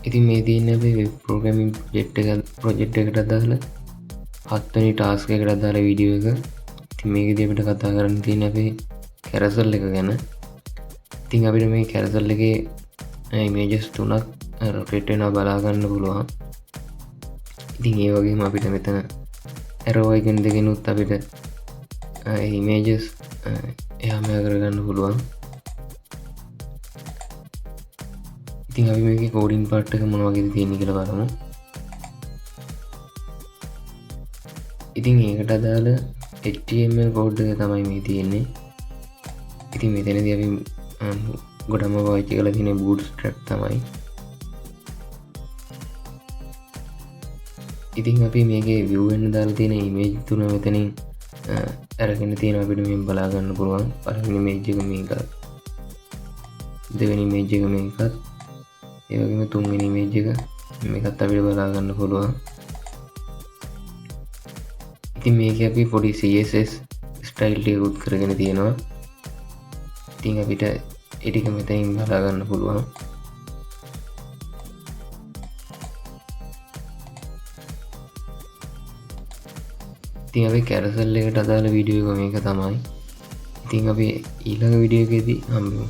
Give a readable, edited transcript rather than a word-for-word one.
ඉතින් මේ තියන්න අපේ වෙබ් ප්‍රෝග්‍රමින් ප්‍රොජෙක්් එකට අදාල 7 වෙනි ටාස්ක් එකට අදාළ වීඩියෝ එක. ඉතින් මේකදී අපිට කතා කරන්න තියෙන අපේ කැරසල් එක ගැන. ඉතින් අපිට මේ කැරසල් එකේ ඉමේජස් 3ක් රොටේට් වෙනවා බලා ගන්න පුළුවන්. ඉතින් ඒ වගේම අපිට මෙතන ඇරෝ අයිකන් දෙකෙනුත් අපිට ඉමේජස් එහා මෙහා කරගන්න පුළුවන්. ඉතින් අපි මේකේ කෝඩින් පාර්ට් එක මොන වගේද තියෙන්නේ කියලා බලමු. ඉතින් ඒකට අදාළ HTML කෝඩ් එක තමයි මේ තියෙන්නේ. ඉතින් මෙතනදී අපි ගොඩම පාවිච්චි කරලා තියෙන bootstrap තමයි. ඉතින් අපි මේකේ view වෙන්න දාලා තියෙන image තුන මෙතනින් අරගෙන තියෙන අපිට මේ බලා ගන්න පුළුවන්. පළවෙනි image එක මේක. දෙවෙනි image එක මේකත්. ඒ වගේම තුන්වෙනි image එක මේකත් අපිට බලා ගන්න පුළුවන්. ඉතින් මේක අපි පොඩි CSS ස්ටයිල් ටිකකුත් කරගෙන තියෙනවා. ඉතින් අපිට ඒ ටික මෙතනින් බලා ගන්න පුළුවන්. ඉතින් අපි කැරසල් එකට අදාළ වීඩියෝ එක මේක තමයි. ඉතින් අපි ඊළඟ වීඩියෝ එකේදී හම්බෙමු.